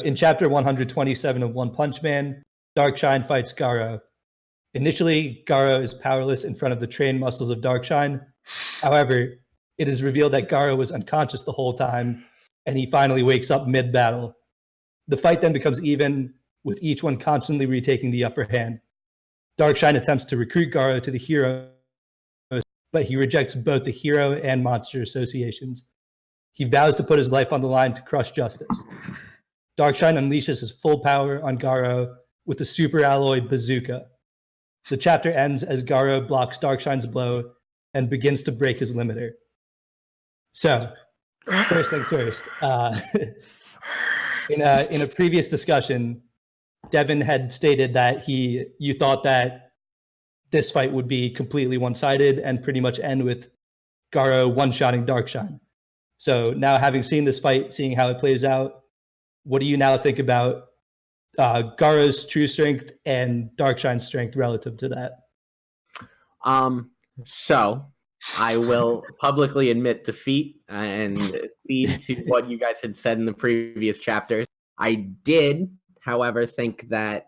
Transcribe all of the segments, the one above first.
In chapter 127 of One Punch Man, Darkshine fights Garou. Initially, Garou is powerless in front of the trained muscles of Darkshine. However, it is revealed that Garou was unconscious the whole time, and he finally wakes up mid-battle. The fight then becomes even, with each one constantly retaking the upper hand. Darkshine attempts to recruit Garou to the hero, but he rejects both the hero and monster associations. He vows to put his life on the line to crush justice. Darkshine unleashes his full power on Garou with the Superalloy Bazooka. The chapter ends as Garou blocks Darkshine's blow and begins to break his limiter. So, first things first. In a previous discussion, Devin had stated that you thought that this fight would be completely one-sided and pretty much end with Garou one-shotting Darkshine. So now, having seen this fight, seeing how it plays out, what do you now think about Garou's true strength and Darkshine's strength relative to that? So I will publicly admit defeat and cede to what you guys had said in the previous chapters. I did, however, think that,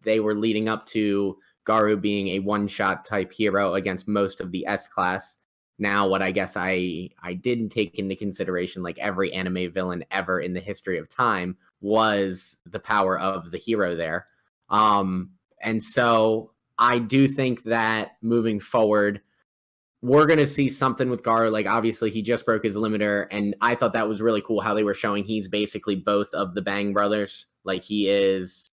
they were leading up to Garou being a one-shot type hero against most of the S-class. Now, what I guess I didn't take into consideration, like every anime villain ever in the history of time, was the power of the hero there. And so I do think that moving forward, we're going to see something with Garou. Like, obviously, he just broke his limiter, and I thought that was really cool how they were showing he's basically both of the Bang brothers. Like, he is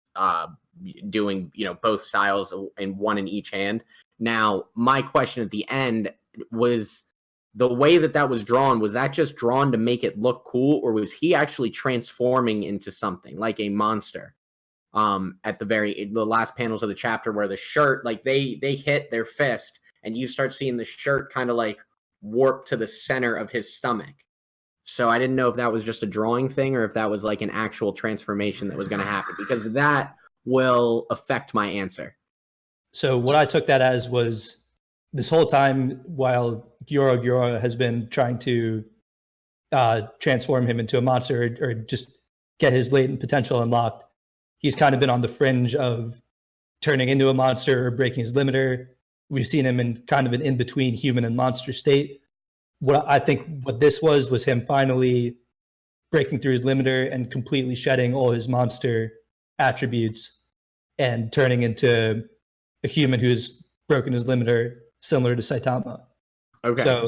doing, both styles and one in each hand. Now, my question at the end was, the way that was drawn, was that just drawn to make it look cool, or was he actually transforming into something like a monster? At the last panels of the chapter, where the shirt, like they hit their fist, and you start seeing the shirt kind of like warp to the center of his stomach. So I didn't know if that was just a drawing thing or if that was like an actual transformation that was going to happen, because that will affect my answer. So what I took that as was, this whole time while Gyoro has been trying to transform him into a monster or just get his latent potential unlocked, he's kind of been on the fringe of turning into a monster or breaking his limiter. We've seen him in kind of an in-between human and monster state. What I think what this was him finally breaking through his limiter and completely shedding all his monster attributes and turning into a human who's broken his limiter, similar to Saitama. Okay. So,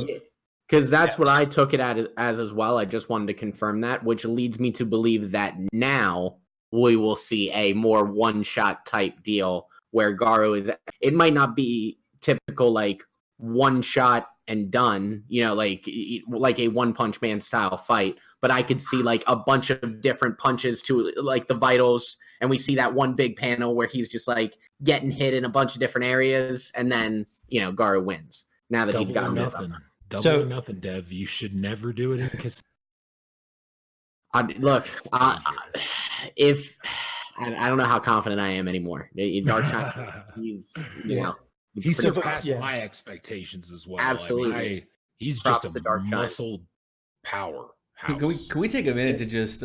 because that's what I took it as well. I just wanted to confirm that, which leads me to believe that now we will see a more one-shot type deal where Garou is. It might not be typical like one shot and done, like a One Punch Man style fight, but I could see like a bunch of different punches to like the vitals, and we see that one big panel where he's just like getting hit in a bunch of different areas, and then Garou wins. Now that he's gotten nothing. Double or nothing, Dev. You should never do it in look, if I don't know how confident I am anymore. Darkshine, he surpassed my expectations as well. Absolutely, he's just a muscle power. Can we take a minute to just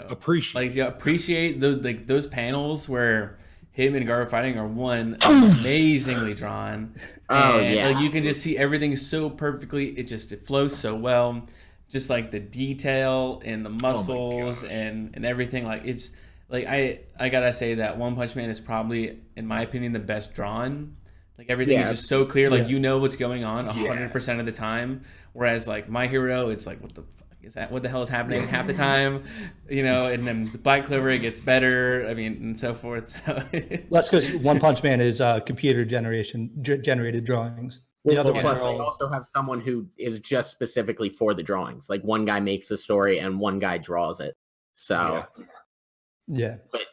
appreciate those panels where him and Garou fighting are amazingly drawn. And, you can just see everything so perfectly. It flows so well. Just like the detail and the muscles and everything. Like, it's like I gotta say that One Punch Man is probably, in my opinion, the best drawn. Like, everything is just so clear. Like, what's going on 100% of the time. Whereas like My Hero, it's like, what the fuck is that? What the hell is happening half the time? And then the Black Clover, it gets better. I mean, and so forth. So that's because One Punch Man is computer generated drawings. Plus, they also have someone who is just specifically for the drawings. Like, one guy makes the story and one guy draws it. So,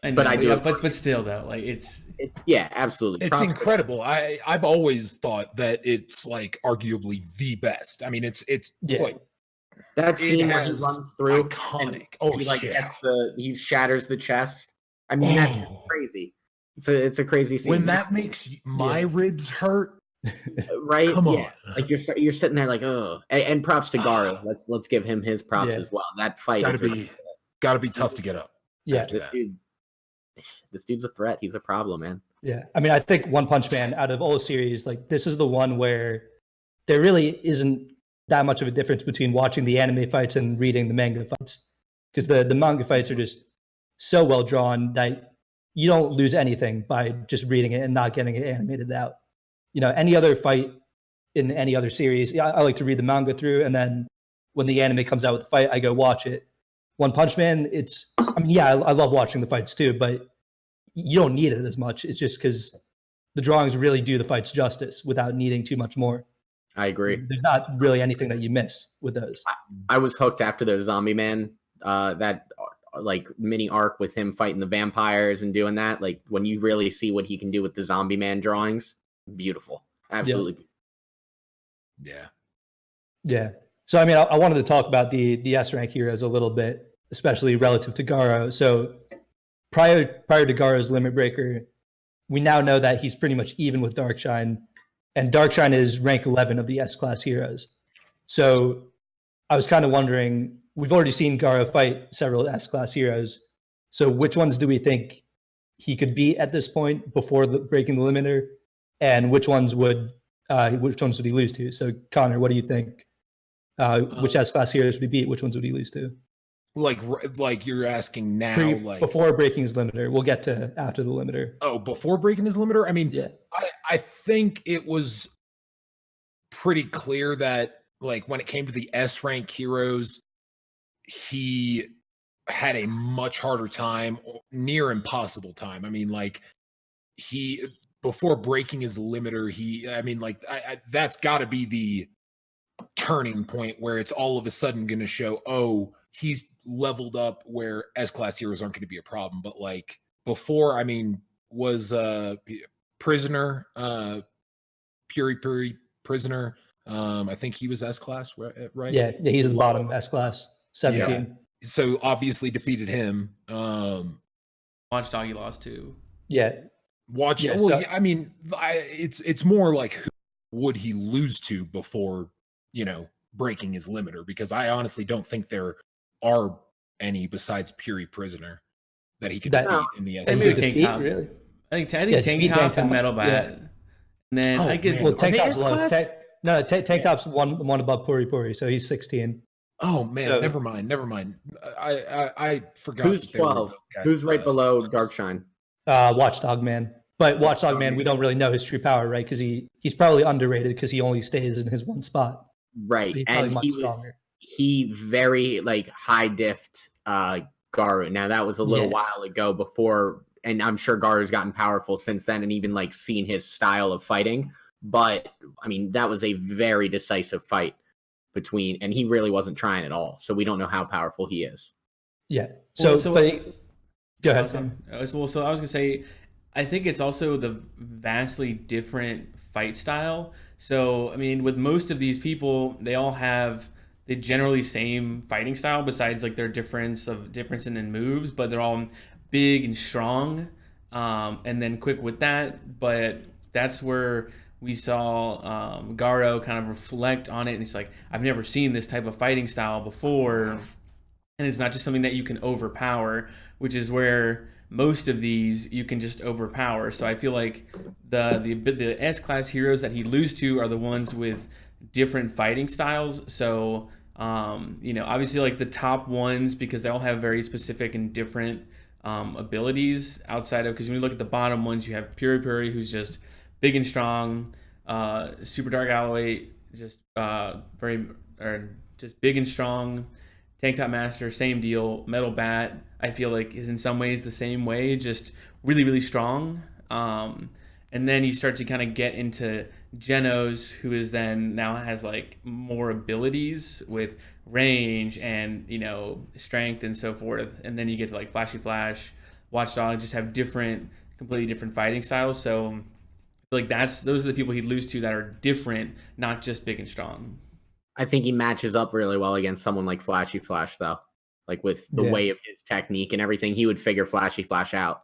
but still though, like it's absolutely. It's incredible. I've always thought that it's like arguably the best. I mean, it's like that scene where he runs through, iconic. He shatters the chest. I mean, that's crazy. It's a crazy scene. When that makes my ribs hurt. Right? Come on. Like you're sitting there like, oh, and props to Garou. Let's give him his props as well. That fight got to be tough to get up. Yeah. This dude's a threat. He's a problem, man. Yeah. I mean, I think One Punch Man out of all the series, like this is the one where there really isn't that much of a difference between watching the anime fights and reading the manga fights. Because the manga fights are just so well drawn that you don't lose anything by just reading it and not getting it animated out. Any other fight in any other series, I like to read the manga through, and then when the anime comes out with the fight, I go watch it. One Punch Man, I love watching the fights too, but you don't need it as much. It's just because the drawings really do the fights justice without needing too much more. I agree. There's not really anything that you miss with those. I was hooked after the Zombie Man, that like mini arc with him fighting the vampires and doing that. Like when you really see what he can do with the Zombie Man drawings, beautiful. Absolutely. Yeah. So, I mean, I wanted to talk about the S rank heroes a little bit, especially relative to Garou. So prior to Garou's Limit Breaker, we now know that he's pretty much even with Darkshine, and Darkshine is rank 11 of the S-class heroes. So I was kind of wondering, we've already seen Garou fight several S-class heroes. So which ones do we think he could beat at this point before breaking the limiter, and which ones would he lose to? So Connor, what do you think? Which S-class heroes would he beat? Which ones would he lose to? Like you're asking now, before breaking his limiter. We'll get to after the limiter. Oh, before breaking his limiter? I mean, yeah. I think it was pretty clear that like when it came to the S rank heroes, he had a much harder time, near impossible time. I mean, like before breaking his limiter, that's got to be the turning point where it's all of a sudden going to show, oh, he's leveled up where S-class heroes aren't going to be a problem. But like before, I mean, was Prisoner, Puri Prisoner, I think he was S-class, right? Yeah, he's the bottom S-class, 17. Yeah. So obviously defeated him. Watchdog he lost to. Yeah. I mean, it's more like who would he lose to before, breaking his limiter, because I honestly don't think there are any besides Puri Prisoner that he could defeat in the S. Maybe Tank Top. Really? I think Tank Top and Metal Bat. Yeah. And then Tank Top's low. Tank Top's one above Puri, so he's 16. Oh man, never mind. I forgot. Who's 12? Who's right below Darkshine? Watchdog Man. But Watchdog Man, we don't really know his true power, right? Because he's probably underrated because he only stays in his one spot. Right, so and he very like high diffed Garou. Now that was a little while ago before, and I'm sure Garou's gotten powerful since then, and even like seen his style of fighting. But I mean, that was a very decisive fight and he really wasn't trying at all. So we don't know how powerful he is. Yeah. Go ahead. So I was gonna say, I think it's also the vastly different fight style. So, I mean, with most of these people, they all have the generally same fighting style besides like their difference in moves, but they're all big and strong, and then quick with that. But that's where we saw Garou kind of reflect on it, and he's like, I've never seen this type of fighting style before, and it's not just something that you can overpower, which is where most of these you can just overpower. So I feel like the S-class heroes that he loses to are the ones with different fighting styles. So obviously like the top ones, because they all have very specific and different abilities outside of, because when you look at the bottom ones, you have Puri, who's just big and strong. Super Dark Alloy, just just big and strong. Tank Top Master, same deal. Metal Bat, I feel like, is in some ways the same way, just really, really strong. And then you start to kind of get into Genos, who is then now has like more abilities with range and strength and so forth. And then you get to like Flashy Flash, Watchdog, just have completely different fighting styles. So like those are the people he'd lose to that are different, not just big and strong. I think he matches up really well against someone like Flashy Flash, though. Like with the way of his technique and everything, he would figure Flashy Flash out.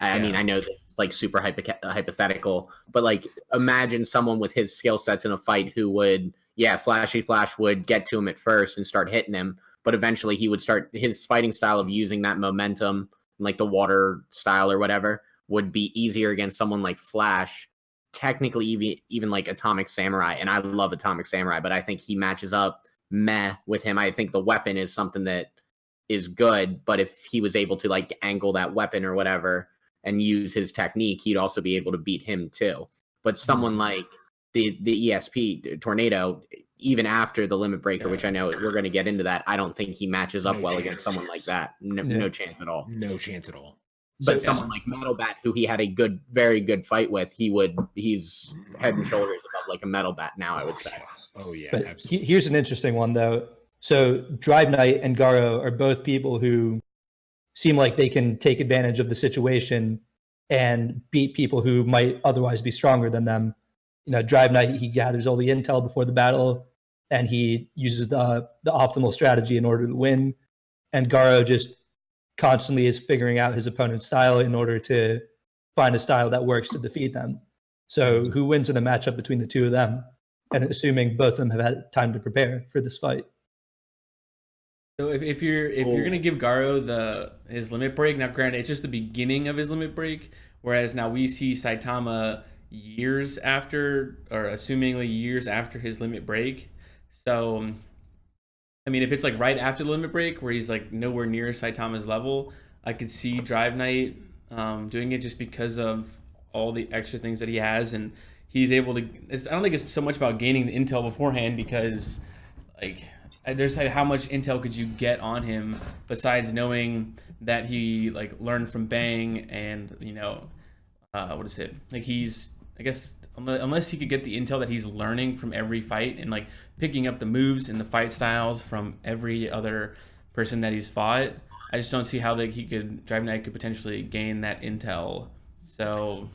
I mean, I know this is like super hypothetical, but like imagine someone with his skill sets in a fight who would, Flashy Flash would get to him at first and start hitting him, but eventually he would start his fighting style of using that momentum, like the water style or whatever, would be easier against someone like Flash. Technically, even like Atomic Samurai, and I love Atomic Samurai, but I think he matches up meh with him. I think the weapon is something that is good, but if he was able to like angle that weapon or whatever and use his technique, he'd also be able to beat him too. But someone like the ESP Tornado, even after the Limit Breaker, which I know we're going to get into that, I don't think he matches up well against someone like that. No chance at all. No chance at all. But someone like Metal Bat, who he had a very good fight with, he's head and shoulders above like a Metal Bat now, I would say. Oh yeah, but absolutely. Here's an interesting one though. So Drive Knight and Garou are both people who seem like they can take advantage of the situation and beat people who might otherwise be stronger than them. You know, Drive Knight, he gathers all the intel before the battle, and he uses the optimal strategy in order to win. And Garou just constantly is figuring out his opponent's style in order to find a style that works to defeat them. So who wins in a matchup between the two of them? And assuming both of them have had time to prepare for this fight. So if you're gonna give Garou his limit break, now granted it's just the beginning of his limit break, whereas now we see Saitama years after, or assumingly years after his limit break. So I mean, if it's like right after the limit break where he's like nowhere near Saitama's level, I could see Drive Knight doing it just because of all the extra things that he has, and he's able to. I don't think it's so much about gaining the intel beforehand, because like there's like how much intel could you get on him besides knowing that he like learned from Bang, and you know what is it, like he's, I guess, unless he could get the intel that he's learning from every fight and like picking up the moves and the fight styles from every other person that he's fought, I just don't see how Drive Knight could potentially gain that intel. So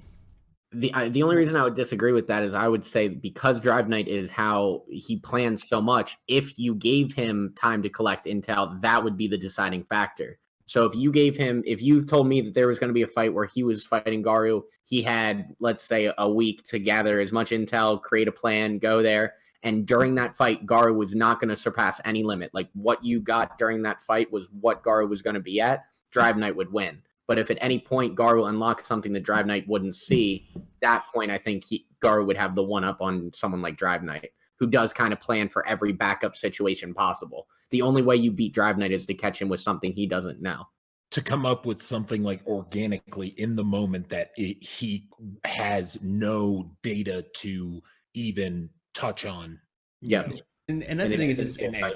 the only reason I would disagree with that is I would say because Drive Knight is how he plans so much, if you gave him time to collect intel, that would be the deciding factor. So if you told me that there was going to be a fight where he was fighting Garou, he had, let's say, a week to gather as much intel, create a plan, go there. And during that fight, Garou was not going to surpass any limit. Like what you got during that fight was what Garou was going to be at. Drive Knight would win. But if at any point Garou unlocked something that Drive Knight wouldn't see, that point I think Garou would have the one up on someone like Drive Knight, who does kind of plan for every backup situation possible. The only way you beat Drive Knight is to catch him with something he doesn't know. To come up with something like organically in the moment that he has no data to even touch on. Yeah. And that's the thing is, and I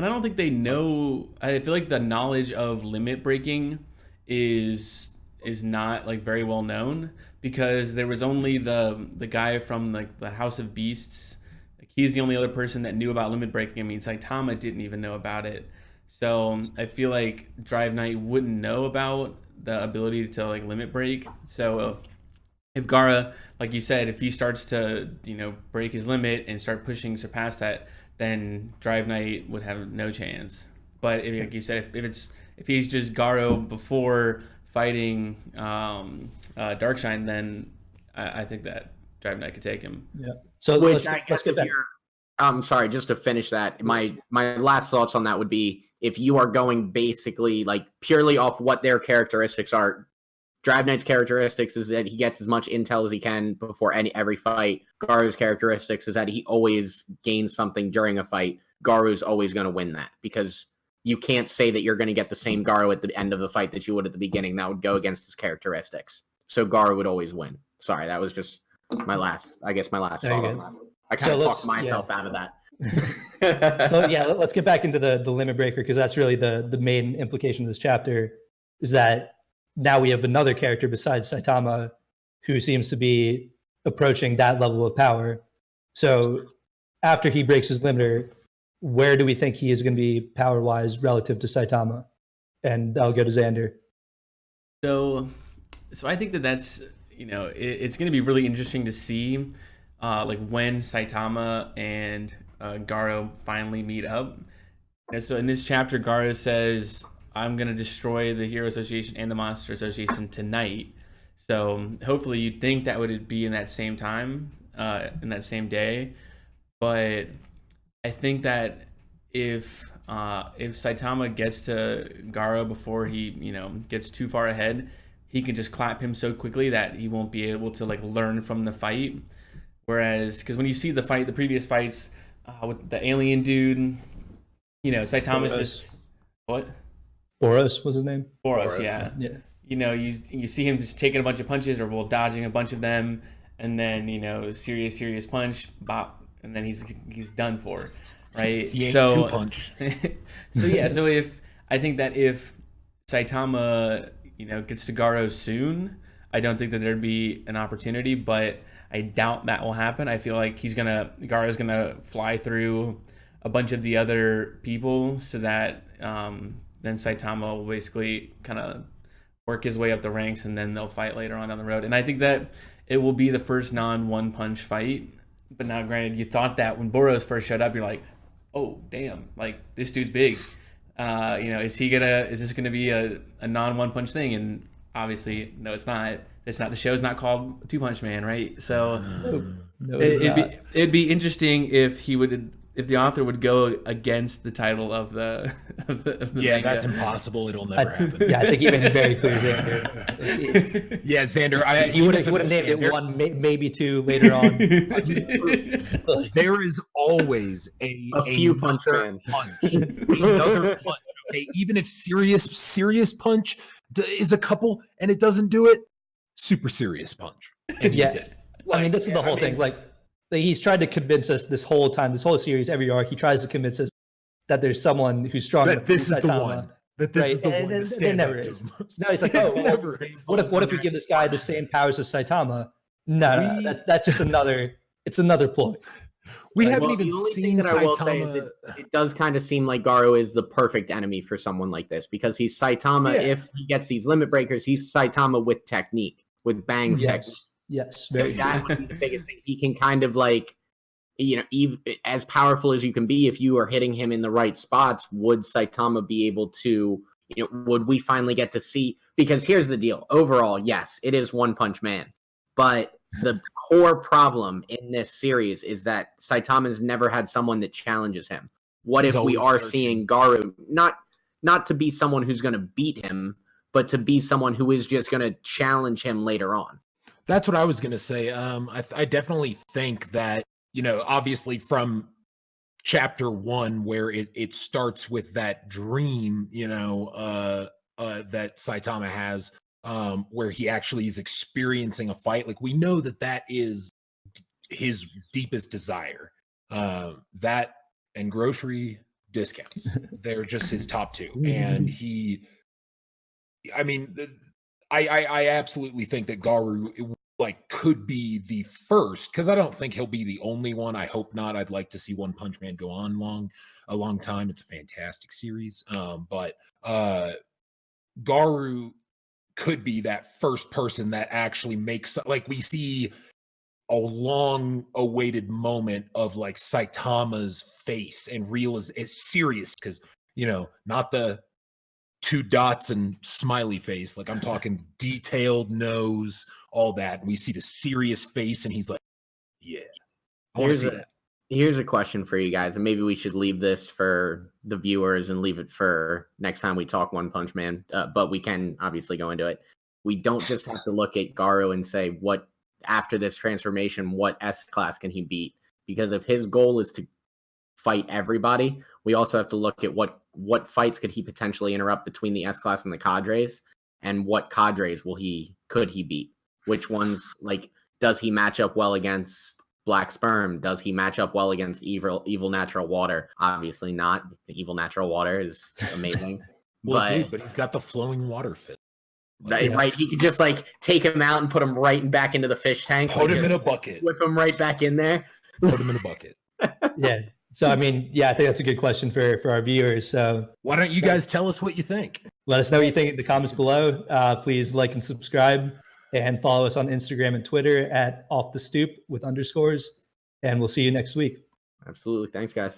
don't think they know. I feel like the knowledge of limit breaking is not like very well known, because there was only the guy from like the House of Beasts. Like he's the only other person that knew about limit breaking. I mean, Saitama didn't even know about it. So I feel like Drive Knight wouldn't know about the ability to like limit break. So if Garou, like you said, if he starts to, you know, break his limit and start surpass that, then Drive Knight would have no chance. But if, like you said, if he's just Garou before fighting Darkshine, then I think that Drive Knight could take him. Yeah. So I'm sorry, just to finish that, my last thoughts on that would be, if you are going basically like purely off what their characteristics are, Drive Knight's characteristics is that he gets as much intel as he can before every fight. Garou's characteristics is that he always gains something during a fight. Garou's always going to win that, because you can't say that you're going to get the same Garou at the end of a fight that you would at the beginning. That would go against his characteristics. So Garou would always win. Sorry, that was just my last thought on that. I kind of talked myself out of that. So yeah, let's get back into the limit breaker, because that's really the main implication of this chapter, is that now we have another character besides Saitama who seems to be approaching that level of power. So after he breaks his limiter, where do we think he is going to be power-wise relative to Saitama? And I'll go to Xander. So I think that's, you know, it's going to be really interesting to see like when Saitama and Garou finally meet up. And so in this chapter, Garou says, I'm going to destroy the Hero Association and the Monster Association tonight. So hopefully you'd think that would be in that same time, in that same day. But I think that if if Saitama gets to Garou before he, gets too far ahead, he can just clap him so quickly that he won't be able to like learn from the fight. Whereas, because when you see the previous fights with the alien dude, Saitama's just what? Boros was his name. Boros, yeah. You see him just taking a bunch of punches or dodging a bunch of them, and then serious punch, bop, and then he's done for, right? He ain't so two punch. so if Saitama gets to Garou soon, I don't think that there'd be an opportunity, but I doubt that will happen. I feel like Garou's gonna fly through a bunch of the other people so that then Saitama will basically kind of work his way up the ranks, and then they'll fight later on down the road. And I think that it will be the first non-one punch fight. But now, granted, you thought that when Boros first showed up, you're like, oh damn, like this dude's big. Is this gonna be a non-one punch thing? And obviously, no, it's not. It's not. The show's not called Two Punch Man, right? So it'd be interesting if the author would go against the title of the manga. That's impossible. It'll never happen. Yeah, I think he made it very clear, Xander. Yeah, Xander. He would have named it one, maybe two later on. There is always a few punch man. Another punch. Okay, even if serious punch is a couple and it doesn't do it, super serious punch. And he's dead. I mean, this is the whole thing. Like he's tried to convince us this whole time, this whole series, every arc, he tries to convince us that there's someone who's strong. That this is the one. That this is the one. And there never is. So now he's like, what if we give this guy the same powers as Saitama? No, that's just another. It's another ploy. We haven't even seen Saitama. It does kind of seem like Garou is the perfect enemy for someone like this, because he's Saitama. Yeah. If he gets these limit breakers, he's Saitama with technique, with Bang's technique. Yes, so that would be the biggest thing. He can kind of like, as powerful as you can be, if you are hitting him in the right spots, would Saitama be able to, would we finally get to see? Because here's the deal. Overall, yes, it is One Punch Man. But the core problem in this series is that Saitama's never had someone that challenges him. What if we are seeing Garou, not to be someone who's going to beat him, but to be someone who is just going to challenge him later on? That's what I was going to say. I definitely think that, obviously from chapter 1, where it starts with that dream, that Saitama has, where he actually is experiencing a fight. Like, we know that is his deepest desire. That and grocery discounts. They're just his top two. And I absolutely think that Garou could be the first, because I don't think he'll be the only one. I hope not. I'd like to see One Punch Man go on a long time. It's a fantastic series. But Garou could be that first person that actually makes, we see a long awaited moment of Saitama's face and real as serious, because not the two dots and smiley face. I'm talking detailed nose, all that. And we see the serious face, and he's like, yeah, I want to see that. Here's a question for you guys, and maybe we should leave this for the viewers and leave it for next time we talk One Punch Man, but we can obviously go into it. We don't just have to look at Garou and say, what after this transformation, what S-class can he beat? Because if his goal is to fight everybody, we also have to look at what fights could he potentially interrupt between the S-class and the cadres, and what cadres could he beat? Which ones, does he match up well against Black Sperm? Does he match up well against evil natural water? Obviously not. The evil natural water is amazing. But he's got the flowing water fit. Right. He could just take him out and put him right back into the fish tank. Put him in a bucket. Whip him right back in there. Put him in a bucket. Yeah. So, I think that's a good question for our viewers. So why don't you guys tell us what you think? Let us know what you think in the comments below. Please like and subscribe, and follow us on Instagram and Twitter at Off The Stoop with _. And we'll see you next week. Absolutely. Thanks, guys.